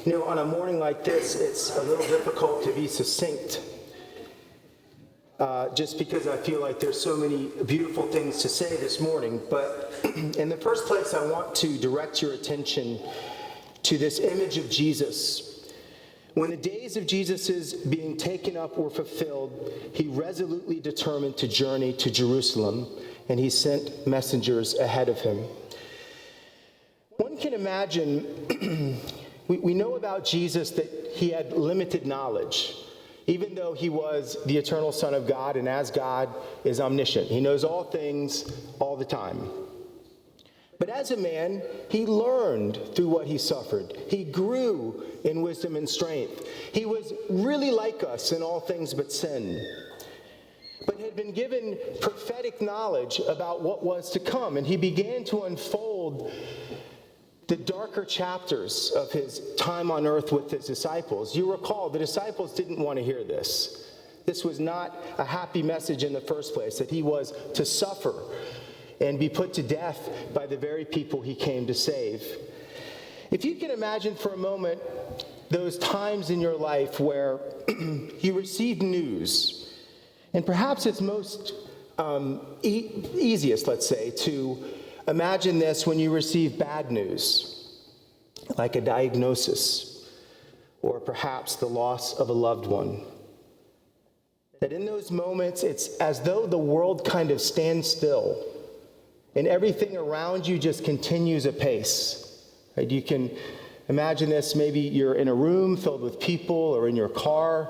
On a morning like this, it's a little difficult to be succinct, just because I feel like there's so many beautiful things to say this morning. But in the first place, I want to direct your attention to this image of Jesus. When the days of Jesus' being taken up were fulfilled, he resolutely determined to journey to Jerusalem, and he sent messengers ahead of him. One can imagine, we know about Jesus that he had limited knowledge, even though he was the eternal Son of God, and as God is omniscient. He knows all things all the time. But as a man, he learned through what he suffered. He grew in wisdom and strength. He was really like us in all things but sin, but had been given prophetic knowledge about what was to come, and he began to unfold the darker chapters of his time on earth with his disciples. You recall, the disciples didn't want to hear this. This was not a happy message in the first place, that he was to suffer and be put to death by the very people he came to save. If you can imagine for a moment those times in your life where you received news, and perhaps it's most easiest, let's say, to imagine this when you receive bad news, like a diagnosis, or perhaps the loss of a loved one. That in those moments, it's as though the world kind of stands still, and everything around you just continues apace. Right? You can imagine this, maybe you're in a room filled with people, or in your car,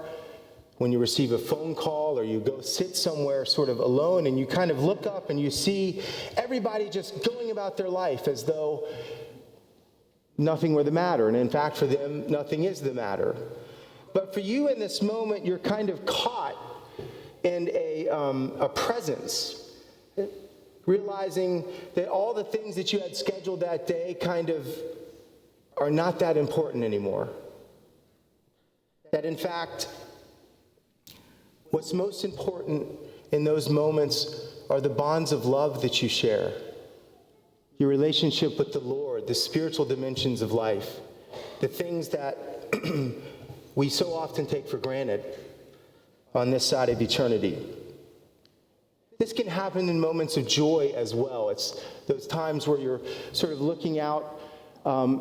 when you receive a phone call, or you go sit somewhere sort of alone, and you kind of look up and you see everybody just going about their life as though nothing were the matter. And in fact, for them, nothing is the matter. But for you in this moment, you're kind of caught in a presence, realizing that all the things that you had scheduled that day kind of are not that important anymore. That in fact, what's most important in those moments are the bonds of love that you share, your relationship with the Lord, the spiritual dimensions of life, the things that we so often take for granted on this side of eternity. This can happen in moments of joy as well. It's those times where you're sort of looking out,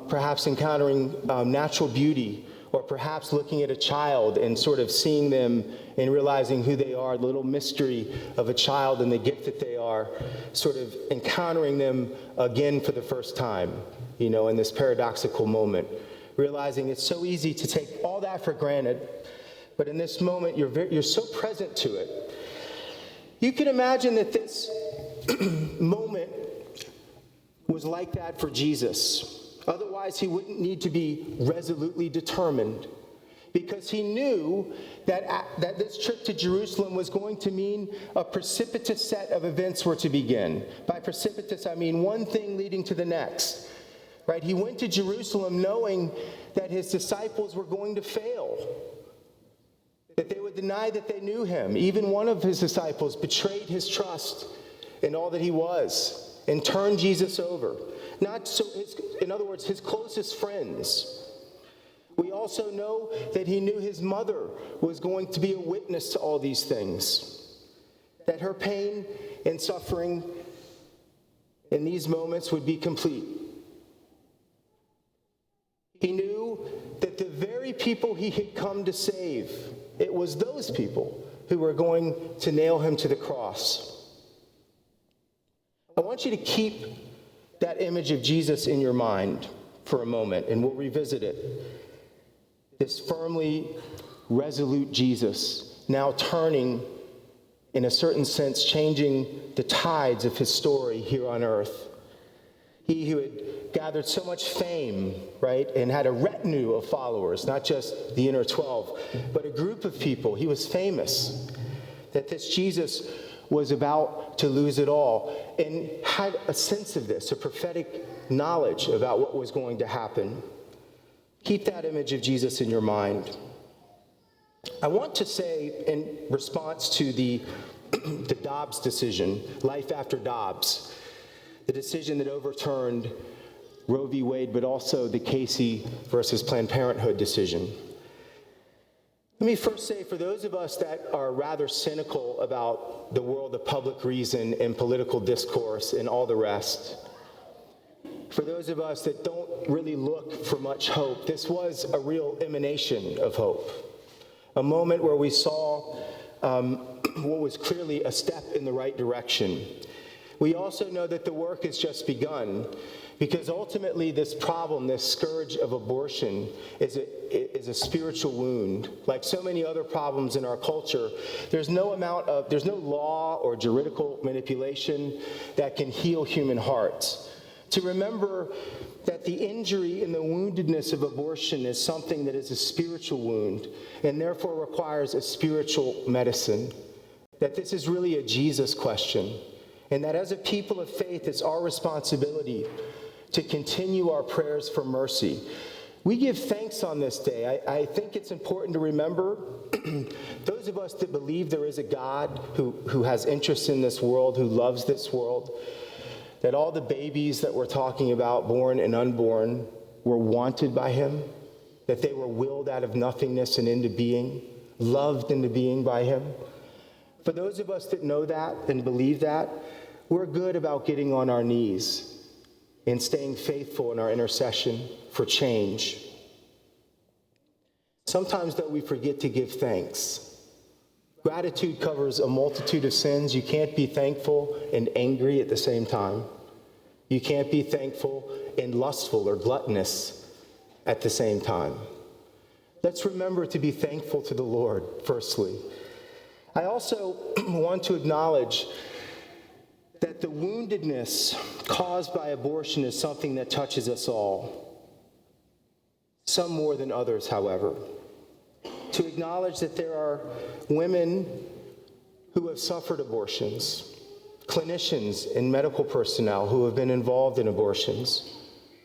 perhaps encountering natural beauty, or perhaps looking at a child and sort of seeing them and realizing who they are, the little mystery of a child and the gift that they are, sort of encountering them again for the first time, in this paradoxical moment. Realizing it's so easy to take all that for granted, but in this moment, you're so present to it. You can imagine that this moment was like that for Jesus. Otherwise, he wouldn't need to be resolutely determined, because he knew that this trip to Jerusalem was going to mean a precipitous set of events were to begin. By precipitous, I mean one thing leading to the next. Right? He went to Jerusalem knowing that his disciples were going to fail, that they would deny that they knew him. Even one of his disciples betrayed his trust in all that he was and turned Jesus over. In other words, his closest friends. We also know that he knew his mother was going to be a witness to all these things, that her pain and suffering in these moments would be complete. He knew that the very people he had come to save, it was those people who were going to nail him to the cross. I want you to keep that image of Jesus in your mind for a moment, and we'll revisit it. This firmly resolute Jesus, now turning, in a certain sense, changing the tides of his story here on earth. He who had gathered so much fame, right, and had a retinue of followers, not just the inner 12, but a group of people. He was famous. That this Jesus was about to lose it all, and had a sense of this, a prophetic knowledge about what was going to happen. Keep that image of Jesus in your mind. I want to say, in response to the Dobbs decision, life after Dobbs, the decision that overturned Roe v. Wade, but also the Casey versus Planned Parenthood decision. Let me first say, for those of us that are rather cynical about the world of public reason and political discourse and all the rest, for those of us that don't really look for much hope, this was a real emanation of hope. A moment where we saw what was clearly a step in the right direction. We also know that the work has just begun, because ultimately this problem, this scourge of abortion, is a spiritual wound. Like so many other problems in our culture, there's no law or juridical manipulation that can heal human hearts. To remember that the injury and the woundedness of abortion is something that is a spiritual wound and therefore requires a spiritual medicine. That this is really a Jesus question. And that as a people of faith, it's our responsibility to continue our prayers for mercy. We give thanks on this day. I think it's important to remember those of us that believe there is a God who has interest in this world, who loves this world, that all the babies that we're talking about, born and unborn, were wanted by him, that they were willed out of nothingness and into being, loved into being by him. For those of us that know that and believe that, we're good about getting on our knees and staying faithful in our intercession for change. Sometimes, though, we forget to give thanks. Gratitude covers a multitude of sins. You can't be thankful and angry at the same time. You can't be thankful and lustful or gluttonous at the same time. Let's remember to be thankful to the Lord, firstly. I also want to acknowledge that the woundedness caused by abortion is something that touches us all. Some more than others, however. To acknowledge that there are women who have suffered abortions, clinicians and medical personnel who have been involved in abortions,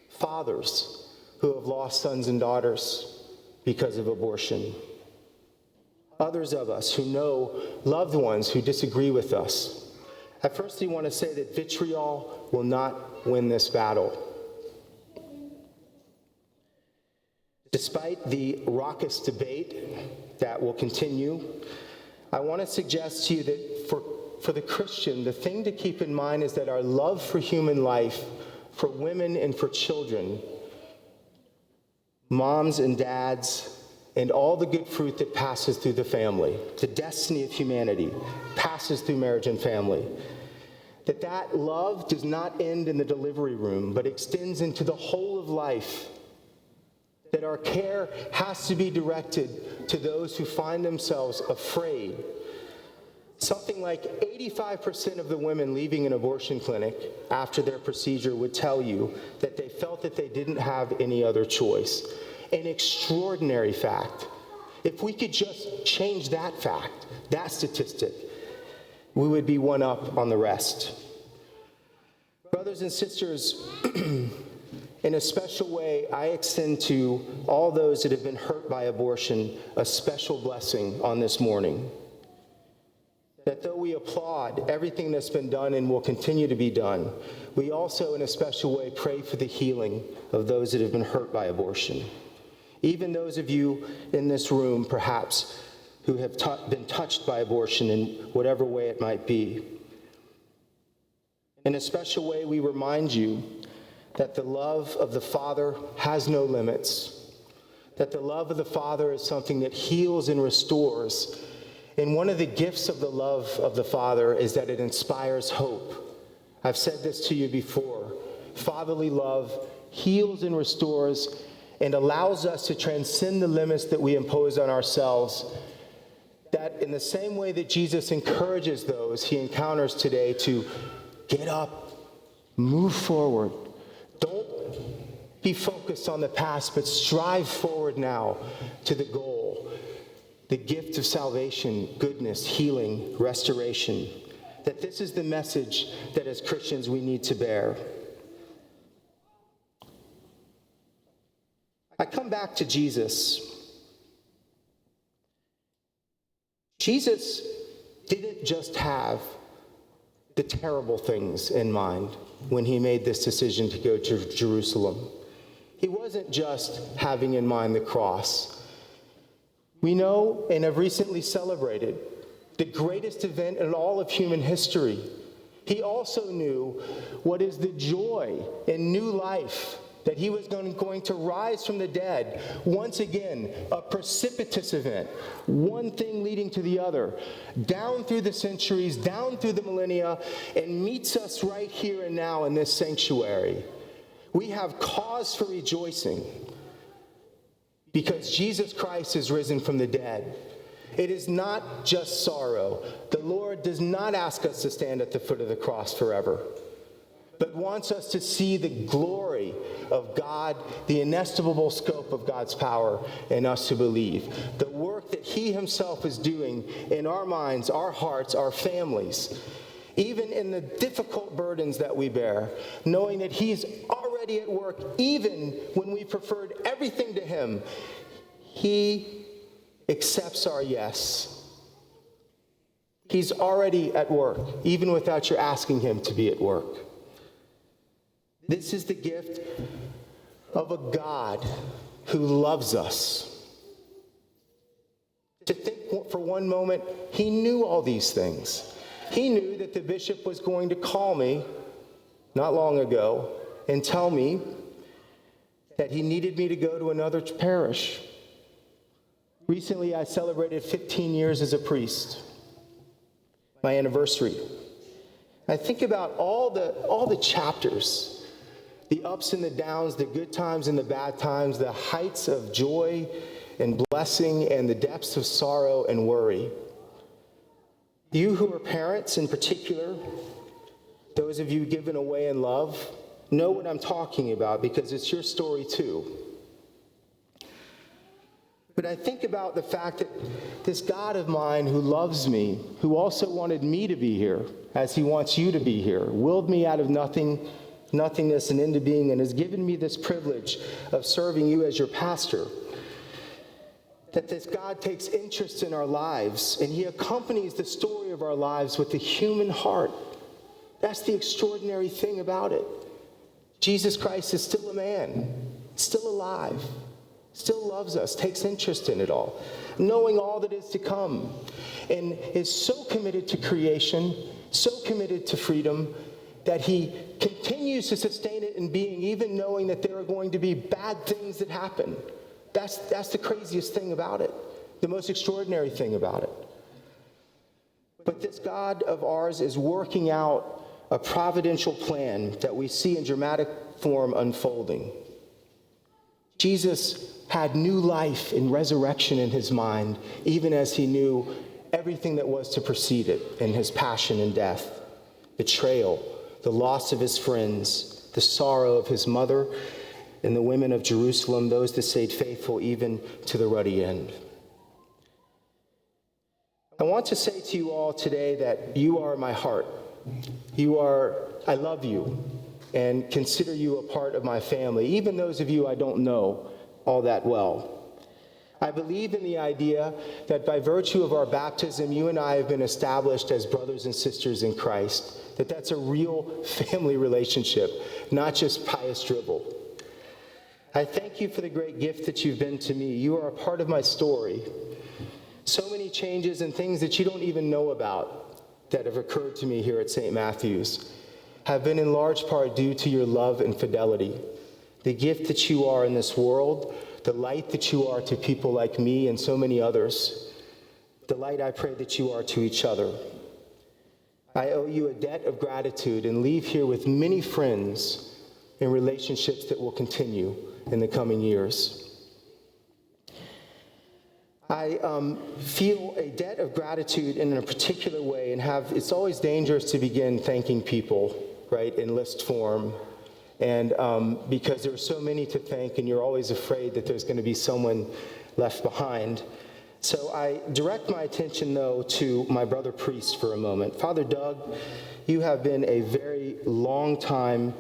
fathers who have lost sons and daughters because of abortion, others of us who know loved ones who disagree with us. I firstly want to say that vitriol will not win this battle. Despite the raucous debate that will continue, I want to suggest to you that for the Christian, the thing to keep in mind is that our love for human life, for women and for children, moms and dads, and all the good fruit that passes through the family, the destiny of humanity, passes through marriage and family, that love does not end in the delivery room, but extends into the whole of life. That our care has to be directed to those who find themselves afraid. Something like 85% of the women leaving an abortion clinic after their procedure would tell you that they felt that they didn't have any other choice. An extraordinary fact. If we could just change that fact, that statistic, we would be one up on the rest. Brothers and sisters, in a special way, I extend to all those that have been hurt by abortion a special blessing on this morning. That though we applaud everything that's been done and will continue to be done, we also, in a special way, pray for the healing of those that have been hurt by abortion. Even those of you in this room, perhaps, who have been touched by abortion in whatever way it might be. In a special way, we remind you that the love of the Father has no limits, that the love of the Father is something that heals and restores. And one of the gifts of the love of the Father is that it inspires hope. I've said this to you before. Fatherly love heals and restores and allows us to transcend the limits that we impose on ourselves. That in the same way that Jesus encourages those he encounters today to get up, move forward. Don't be focused on the past, but strive forward now to the goal, the gift of salvation, goodness, healing, restoration. That this is the message that as Christians we need to bear. I come back to Jesus. Jesus didn't just have the terrible things in mind when he made this decision to go to Jerusalem. He wasn't just having in mind the cross. We know and have recently celebrated the greatest event in all of human history. He also knew what is the joy in new life, that he was going to rise from the dead. Once again, a precipitous event, one thing leading to the other, down through the centuries, down through the millennia, and meets us right here and now in this sanctuary. We have cause for rejoicing because Jesus Christ is risen from the dead. It is not just sorrow. The Lord does not ask us to stand at the foot of the cross forever, but wants us to see the glory of God, the inestimable scope of God's power in us who believe. The work that he himself is doing in our minds, our hearts, our families, even in the difficult burdens that we bear, knowing that he's already at work, even when we preferred everything to him. He accepts our yes. He's already at work, even without your asking him to be at work. This is the gift of a God who loves us. To think for one moment, he knew all these things. He knew that the bishop was going to call me not long ago and tell me that he needed me to go to another parish. Recently, I celebrated 15 years as a priest, my anniversary. I think about all the chapters, the ups and the downs, the good times and the bad times, the heights of joy and blessing and the depths of sorrow and worry. You who are parents in particular, those of you given away in love, know what I'm talking about because it's your story too. But I think about the fact that this God of mine who loves me, who also wanted me to be here, as he wants you to be here, willed me out of nothingness and into being, and has given me this privilege of serving you as your pastor. That this God takes interest in our lives, and he accompanies the story of our lives with the human heart. That's the extraordinary thing about it. Jesus Christ is still a man, still alive, still loves us, takes interest in it all, knowing all that is to come, and is so committed to creation, so committed to freedom, that he continues to sustain it in being, even knowing that there are going to be bad things that happen. That's the craziest thing about it, the most extraordinary thing about it. But this God of ours is working out a providential plan that we see in dramatic form unfolding. Jesus had new life and resurrection in his mind, even as he knew everything that was to precede it in his passion and death, betrayal, the loss of his friends, the sorrow of his mother, and the women of Jerusalem, those that stayed faithful even to the ruddy end. I want to say to you all today that you are my heart. I love you and consider you a part of my family, even those of you I don't know all that well. I believe in the idea that by virtue of our baptism, you and I have been established as brothers and sisters in Christ, that's a real family relationship, not just pious dribble. I thank you for the great gift that you've been to me. You are a part of my story. So many changes and things that you don't even know about that have occurred to me here at St. Matthew's have been in large part due to your love and fidelity. The gift that you are in this world, the light that you are to people like me and so many others, the light I pray that you are to each other. I owe you a debt of gratitude and leave here with many friends and relationships that will continue in the coming years. I feel a debt of gratitude in a particular way, and it's always dangerous to begin thanking people, right, in list form, and because there are so many to thank, and you're always afraid that there's going to be someone left behind. So I direct my attention, though, to my brother priest for a moment. Father Doug, you have been a very long time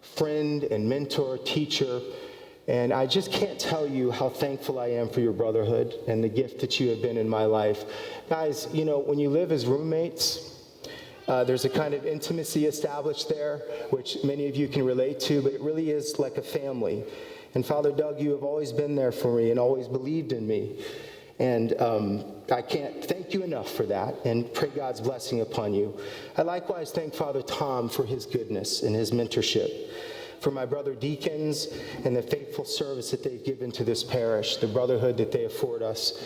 friend and mentor, teacher, and I just can't tell you how thankful I am for your brotherhood and the gift that you have been in my life. Guys, when you live as roommates There's a kind of intimacy established there, which many of you can relate to, but it really is like a family. And Father Doug, you have always been there for me and always believed in me. And I can't thank you enough for that, and pray God's blessing upon you. I likewise thank Father Tom for his goodness and his mentorship, for my brother deacons and the faithful service that they've given to this parish, the brotherhood that they afford us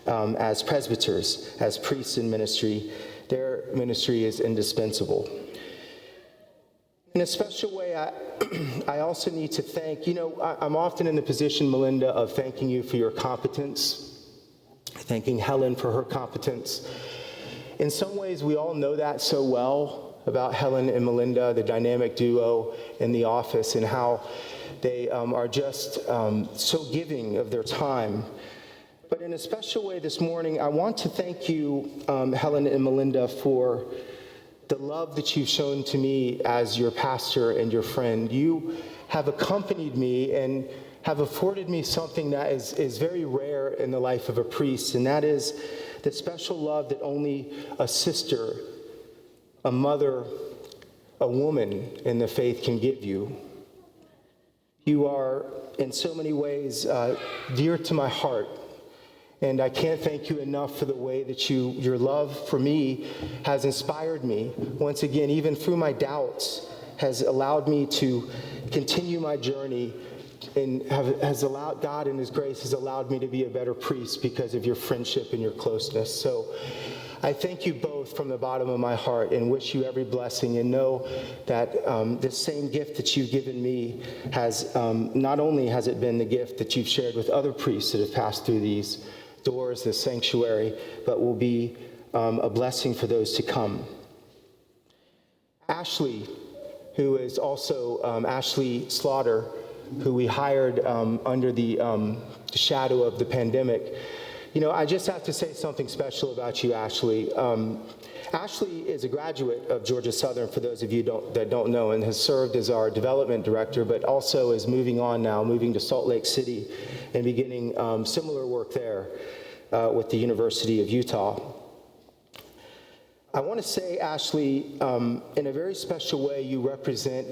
as presbyters, as priests in ministry. Their ministry is indispensable. In a special way, I also need to thank, I'm often in the position, Melinda, of thanking you for your competence, thanking Helen for her competence. In some ways, we all know that so well about Helen and Melinda, the dynamic duo in the office, and how they are just so giving of their time. But in a special way this morning, I want to thank you, Helen and Melinda, for the love that you've shown to me as your pastor and your friend. You have accompanied me and have afforded me something that is very rare in the life of a priest, and that is the special love that only a sister, a mother, a woman in the faith can give you. You are, in so many ways, dear to my heart. And I can't thank you enough for the way that your love for me has inspired me. Once again, even through my doubts, has allowed me to continue my journey, and has allowed God in his grace has allowed me to be a better priest because of your friendship and your closeness. So I thank you both from the bottom of my heart and wish you every blessing, and know that this same gift that you've given me has, not only has it been the gift that you've shared with other priests that have passed through these doors, this sanctuary, but will be a blessing for those to come. Ashley, who is also Ashley Slaughter, who we hired under the shadow of the pandemic. I just have to say something special about you, Ashley. Ashley is a graduate of Georgia Southern, for those of you that don't know, and has served as our development director, but also is moving to Salt Lake City and beginning similar work there with the University of Utah. I want to say, Ashley, in a very special way, you represent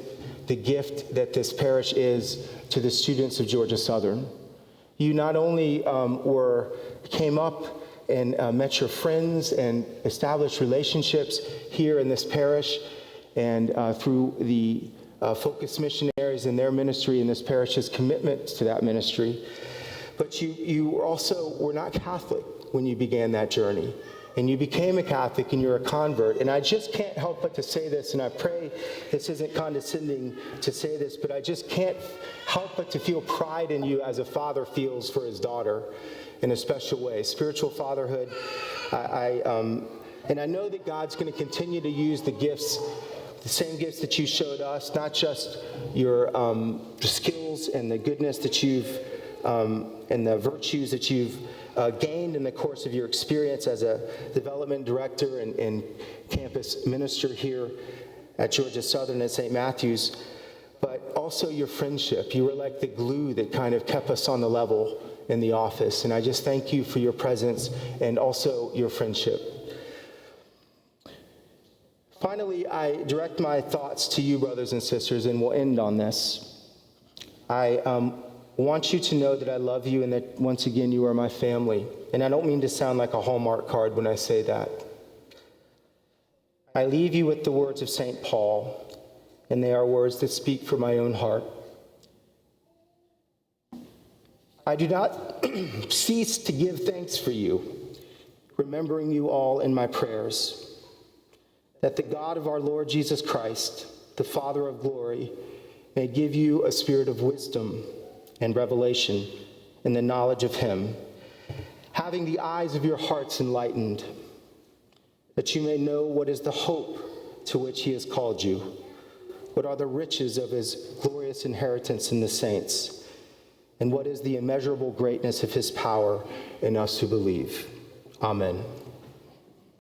the gift that this parish is to the students of Georgia Southern. You not only came up and met your friends and established relationships here in this parish, and through the Focus Missionaries and their ministry and this parish's commitment to that ministry, but you also were not Catholic when you began that journey. And you became a Catholic, and you're a convert. And I just can't help but to say this, and I pray this isn't condescending to say this, but I just can't help but to feel pride in you as a father feels for his daughter in a special way. Spiritual fatherhood. And I know that God's going to continue to use the gifts, the same gifts that you showed us, not just your skills and the goodness that you've, and the virtues that you've gained in the course of your experience as a development director and campus minister here at Georgia Southern and St. Matthews, but also your friendship. You were like the glue that kind of kept us on the level in the office, and I just thank you for your presence and also your friendship. Finally, I direct my thoughts to you, brothers and sisters, and we'll end on this. I want you to know that I love you and that, once again, you are my family. And I don't mean to sound like a Hallmark card when I say that. I leave you with the words of St. Paul, and they are words that speak from my own heart. I do not cease to give thanks for you, remembering you all in my prayers, that the God of our Lord Jesus Christ, the Father of glory, may give you a spirit of wisdom and revelation in the knowledge of him, having the eyes of your hearts enlightened, that you may know what is the hope to which he has called you, what are the riches of his glorious inheritance in the saints, and what is the immeasurable greatness of his power in us who believe. Amen.